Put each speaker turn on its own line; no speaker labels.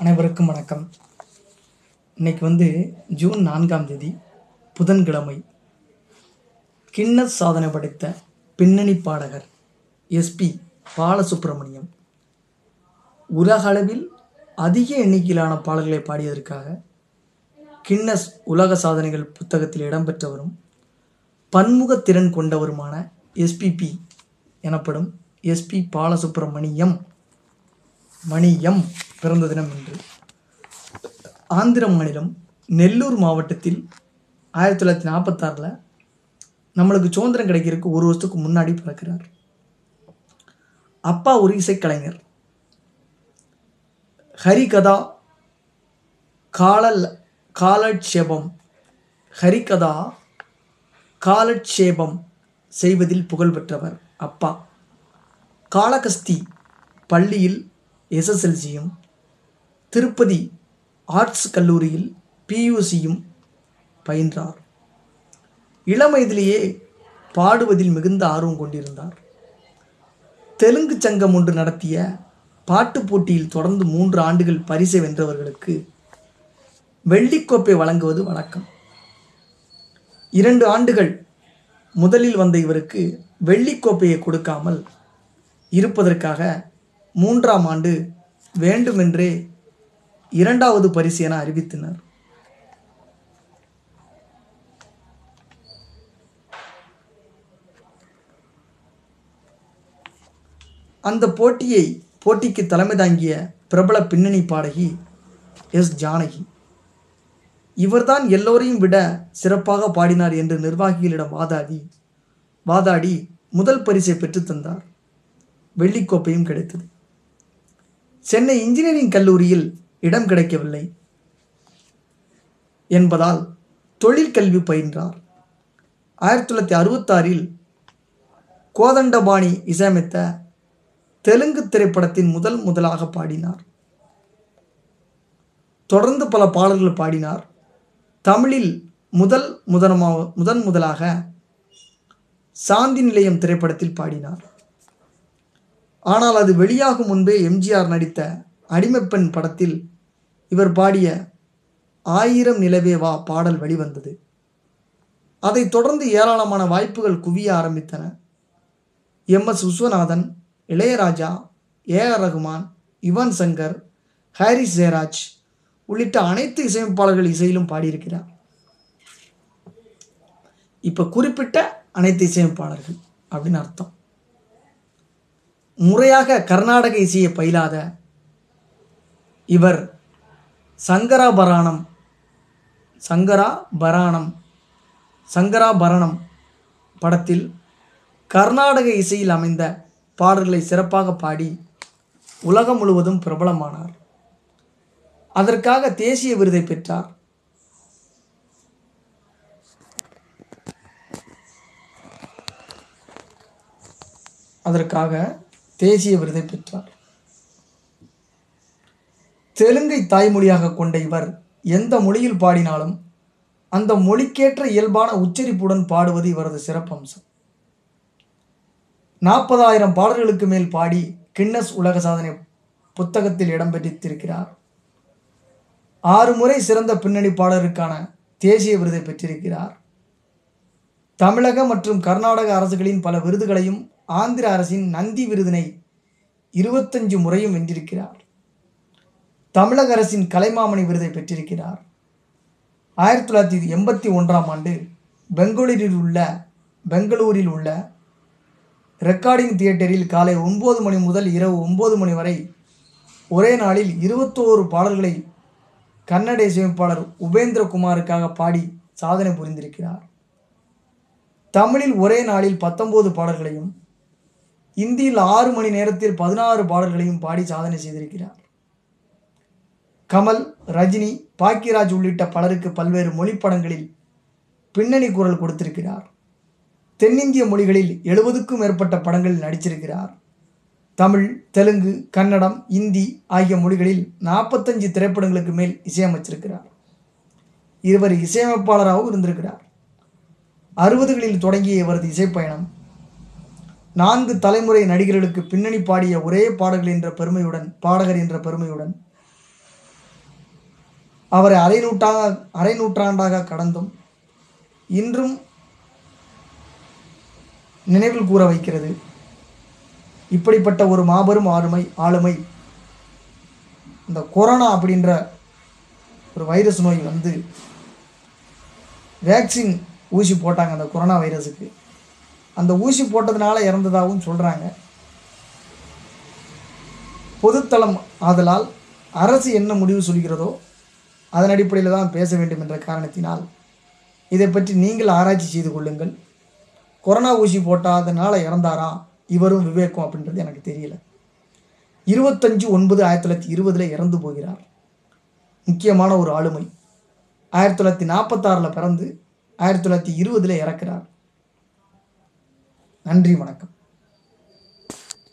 அனைவருக்கும் வணக்கம். இன்னைக்கு ஜூன் 4ஆம் தேதி புதன்கிழமை. கின்னஸ் சாதனை படைத்த பின்னணி பாடகர் எஸ்பி பாலசுப்ரமணியம் உலக அளவில் அதிக எண்ணிக்கையிலான பாடல்களை பாடியதற்காக கின்னஸ் உலக சாதனைகள் புத்தகத்தில் இடம்பெற்றவரும் பன்முகத்திறன் கொண்டவருமான எஸ்பிபி எனப்படும் எஸ்பி பாலசுப்ரமணியம் மணியம் பிறந்த தினம் இன்று. ஆந்திர மாநிலம் நெல்லூர் மாவட்டத்தில் 1946 நம்மளுக்கு சுதந்திரம் கிடைக்கிறதுக்கு ஒரு வருஷத்துக்கு முன்னாடி பிறக்கிறார். அப்பா ஒரு இசைக்கலைஞர். ஹரிகதா காலட்சேபம் செய்வதில் புகழ் பெற்றவர் அப்பா. காளகஸ்தி பள்ளியில் SSLCயும் திருப்பதி ஆர்ட்ஸ் கல்லூரியில் PUCயும் பயின்றார். இளம் வயதிலேயே பாடுவதில் மிகுந்த ஆர்வம் கொண்டிருந்தார். தெலுங்கு சங்கம் ஒன்று நடத்திய பாட்டு போட்டியில் தொடர்ந்து 3 ஆண்டுகள் பரிசை வென்றவர்களுக்கு வெள்ளிக்கோப்பை வழங்குவது வழக்கம். 2 ஆண்டுகள் முதலில் வந்த இவருக்கு வெள்ளிக்கோப்பையை கொடுக்காமல் இருப்பதற்காக 3ஆம் ஆண்டு வேண்டுமென்றே 2வது பரிசு என அறிவித்தனர். அந்த போட்டிக்கு தலைமை தாங்கிய பிரபல பின்னணி பாடகி எஸ் ஜானகி. இவர்தான் எல்லோரையும் விட சிறப்பாக பாடினார் என்று நிர்வாகிகளிடம் வாதாடி முதல் பரிசை பெற்றுத்தந்தார். வெள்ளிக்கோப்பையும் கிடைத்தது. சென்னை இன்ஜினியரிங் கல்லூரியில் இடம் கிடைக்கவில்லை என்பதால் தொழிற்கல்வி பயின்றார். 1966 கோதண்டபாணி இசையமைத்த தெலுங்கு திரைப்படத்தின் முதலாக பாடினார். தொடர்ந்து பல பாடல்கள் பாடினார். தமிழில் முதலாக சாந்தி நிலையம் திரைப்படத்தில் பாடினார். ஆனால் அது வெளியாகும் முன்பே எம்ஜிஆர் நடித்த அடிமைப்பெண் படத்தில் இவர் பாடிய 1000 நிலவே வா பாடல் வெளிவந்தது. அதைத் தொடர்ந்து ஏராளமான வாய்ப்புகள் குவிய ஆரம்பித்தன. MS விஸ்வநாதன், இளையராஜா, AR ரகுமான், யுவன் சங்கர், ஹாரிஸ் ஜெயராஜ் உள்ளிட்ட அனைத்து இசையமைப்பாளர்கள் இசையிலும் பாடியிருக்கிறார். இப்போ குறிப்பிட்ட அனைத்து இசையமைப்பாளர்கள் அப்படின்னு அர்த்தம். முறையாக கர்நாடக இசையை பயிலாத இவர் சங்கராபரணம் படத்தில் கர்நாடக இசையில் அமைந்த பாடல்களை சிறப்பாக பாடி உலகம் முழுவதும் பிரபலமானார். அதற்காக தேசிய விருதை பெற்றார். தெலுங்கை தாய்மொழியாக கொண்ட இவர் எந்த மொழியில் பாடினாலும் அந்த மொழிக்கேற்ற இயல்பான உச்சரிப்புடன் பாடுவது இவரது சிறப்பம்சம். 40,000 பாடல்களுக்கு மேல் பாடி கின்னஸ் உலக சாதனை புத்தகத்தில் இடம்பெற்றிருக்கிறார். 6 முறை சிறந்த பின்னணி பாடகருக்கான தேசிய விருதை பெற்றிருக்கிறார். தமிழக மற்றும் கர்நாடக அரசுகளின் பல விருதுகளையும் ஆந்திர அரசின் நந்தி விருதினை 25 முறையும் வென்றிருக்கிறார். தமிழக அரசின் கலைமாமணி விருதை பெற்றிருக்கிறார். 1981ஆம் ஆண்டு பெங்களூரில் உள்ள ரெக்கார்டிங் தியேட்டரில் காலை 9 மணி முதல் இரவு 9 மணி வரை ஒரே நாளில் 21 பாடல்களை கன்னட இசையமைப்பாளர் உபேந்திர குமாருக்காக பாடி சாதனை புரிந்திருக்கிறார். தமிழில் ஒரே நாளில் 19 பாடல்களையும் இந்தியில் 6 மணி நேரத்தில் 16 பாடல்களையும் பாடி சாதனை செய்திருக்கிறார். கமல், ரஜினி, பாக்கியராஜ் உள்ளிட்ட பலருக்கு பல்வேறு மொழிப்படங்களில் பின்னணி குரல் கொடுத்திருக்கிறார். தென்னிந்திய மொழிகளில் 70க்கும் மேற்பட்ட படங்களில் நடிச்சிருக்கிறார். தமிழ், தெலுங்கு, கன்னடம், இந்தி ஆகிய மொழிகளில் 45 திரைப்படங்களுக்கு மேல் இசையமைச்சிருக்கிறார். இவர் இசையமைப்பாளராகவும் இருந்திருக்கிறார். 60களில் தொடங்கிய இவரது இசைப்பயணம் 4 தலைமுறை நடிகர்களுக்கு பின்னணி பாடிய ஒரே பாடகர் என்ற பெருமையுடன் அவரை அரை நூற்றாண்டாக கடந்தும் இன்றும் நினைவில் கூற வைக்கிறது. இப்படிப்பட்ட ஒரு மாபெரும் ஆளுமை இந்த கொரோனா அப்படின்ற ஒரு வைரஸ் நோய் வந்து வேக்சின் ஊசி போட்டாங்க அந்த கொரோனா வைரஸுக்கு. அந்த ஊசி போட்டதுனால இறந்ததாகவும் சொல்கிறாங்க. பொதுத்தளம் ஆதலால் அரசு என்ன முடிவு சொல்கிறதோ அதன் அடிப்படையில் தான் பேச வேண்டும் என்ற காரணத்தினால் இதை பற்றி நீங்கள் ஆராய்ச்சி செய்து கொள்ளுங்கள். கொரோனா ஊசி போட்டாதனால இறந்தாரா இவரும் விவேக்கும் அப்படின்றது எனக்கு தெரியல. 25/9/1920 இறந்து போகிறார். முக்கியமான ஒரு ஆளுமை. 1946 பிறந்து 1920 இறக்கிறார். நன்றி, வணக்கம்.